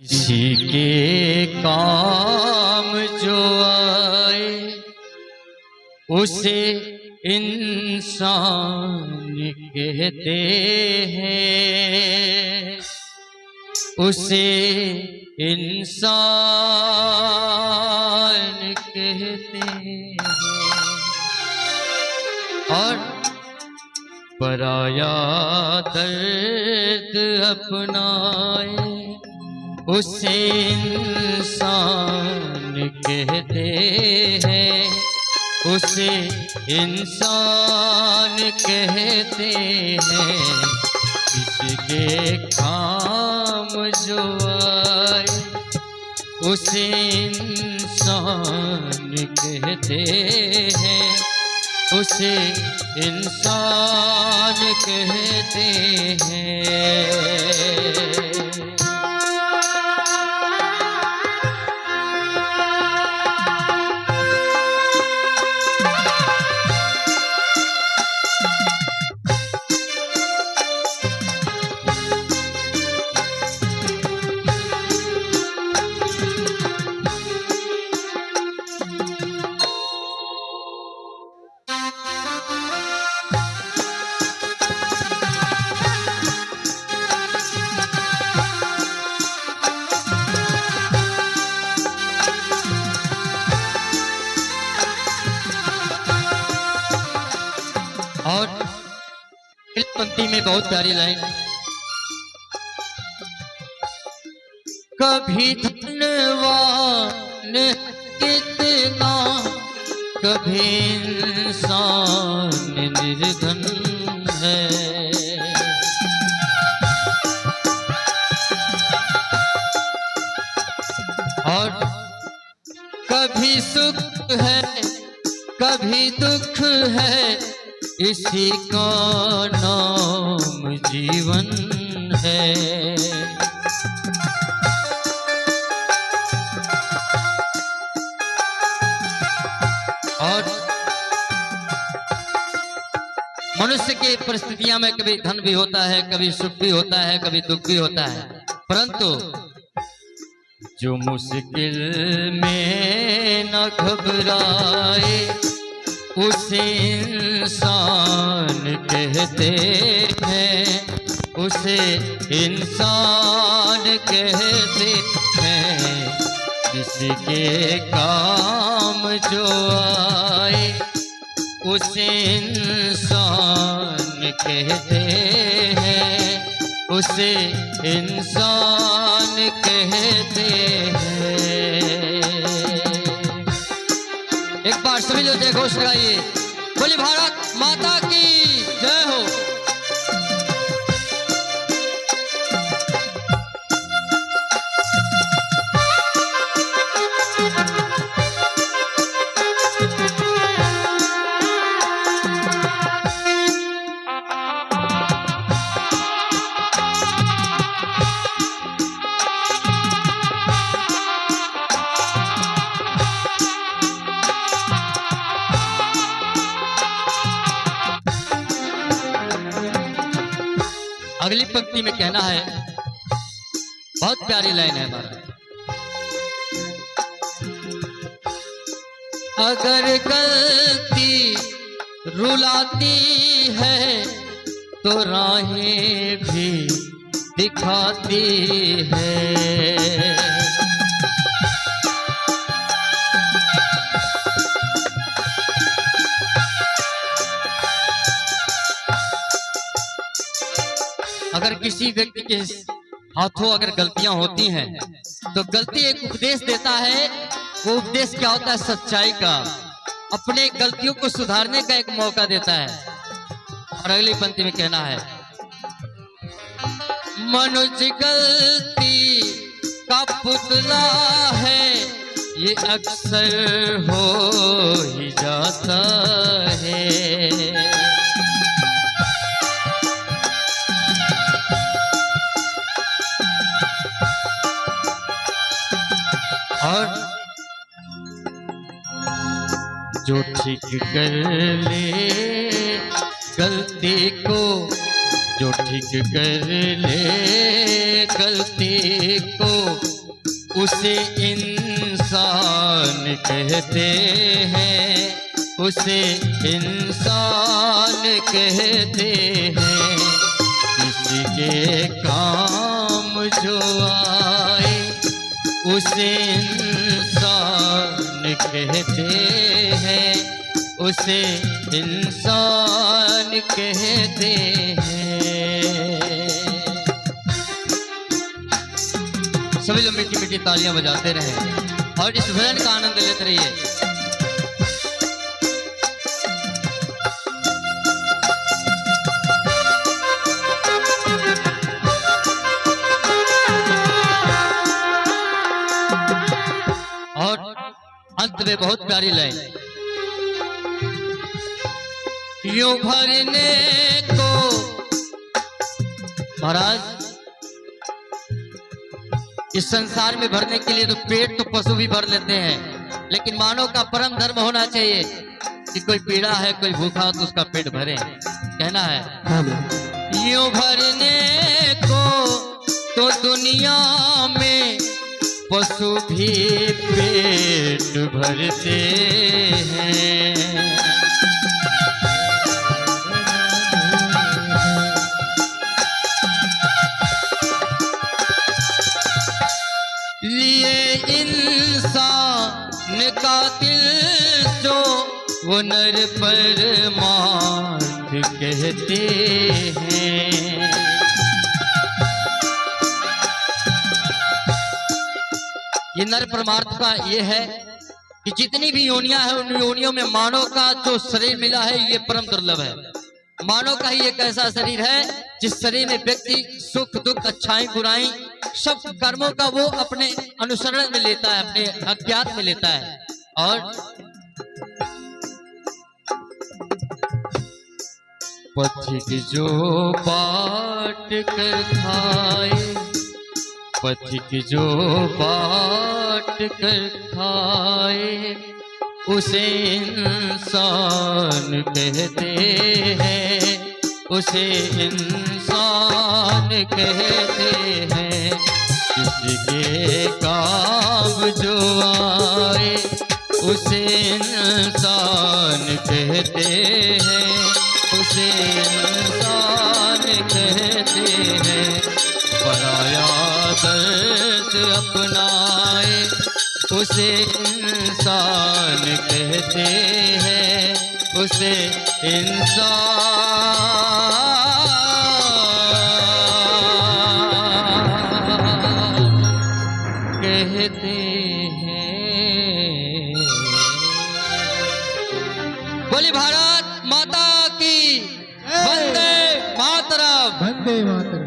किसी के काम जो आए उसे इंसान कहते हैं, उसे इंसान कहते हैं। और पराया दर्द अपनाए उसे इंसान कहते हैं, उसे इंसान कहते हैं। किसके काम जो आए उसे इंसान कहते हैं, उसे इंसान कहते हैं। और इस पंक्ति में बहुत प्यारी लाइन, कभी धनवान कितना, कभी इंसान निर्धन है। और कभी सुख है कभी दुख है, इसी का नाम जीवन है। और मनुष्य की परिस्थितियां में कभी धन भी होता है, कभी सुख भी होता है, कभी दुख भी होता है, परंतु जो मुश्किल में न घबराए उसे इंसान कहते हैं, उसे इंसान कहते हैं। किसी के काम जो आए उसे इंसान कहते हैं, उसे इंसान कहते हैं। एक बार सभी लोग जय घोष लगाइए, बोली भारत माता की जय हो। अगली पंक्ति में कहना है, बहुत प्यारी लाइन है हमारा, अगर गलती रुलाती है तो राहें भी दिखाती है। अगर किसी व्यक्ति के हाथों अगर गलतियां होती हैं तो गलती एक उपदेश देता है। वो उपदेश क्या होता है? सच्चाई का, अपने गलतियों को सुधारने का एक मौका देता है। और अगली पंक्ति में कहना है, मनुष्य गलती का पुतला है, ये अक्सर हो ही जाता है। और जो ठीक कर ले गलती को, जो ठीक कर ले गलती को उसे इंसान कहते हैं, उसे इंसान कहते हैं। किसी के काम जो आए उसे इंसान कहते हैं, उसे इंसान कहते हैं। सभी लोग मीठी मीठी तालियां बजाते रहे और इस भजन का आनंद लेते रहिए। और अंत में बहुत प्यारी लाइन, यूं भरने को महाराज इस संसार में भरने के लिए तो पेट तो पशु भी भर लेते हैं, लेकिन मानव का परम धर्म होना चाहिए कि कोई पीड़ा है, कोई भूखा हो तो उसका पेट भरे, कहना है। यूं भरने को तो दुनिया में पशु भी पेट भरते हैं। लिए इंसान का दिल जो वो नर परमार्थ कहते हैं। ये नर परमार्थ का ये है कि जितनी भी योनियां हैं उन योनियों में मानव का जो शरीर मिला है ये परम दुर्लभ है। मानव का ही एक ऐसा शरीर है जिस शरीर में व्यक्ति सुख दुख अच्छाई बुराई सब कर्मों का वो अपने अनुसरण में लेता है, अपने अज्ञात में लेता है। और पथिक जो बाट कर खाए, पथिक जो बाट कर खाए उसे इंसान कहते हैं, उसे इंसान कहते हैं। किसी के काम जो आए उसे इंसान कहते हैं, उसे इंसान कहते हैं। पराया दर्द अपनाए उसे इंसान कहते हैं, उसे इंसान कहते हैं। बोली भारत माता की वंदे मातरम। वंदे मातरम।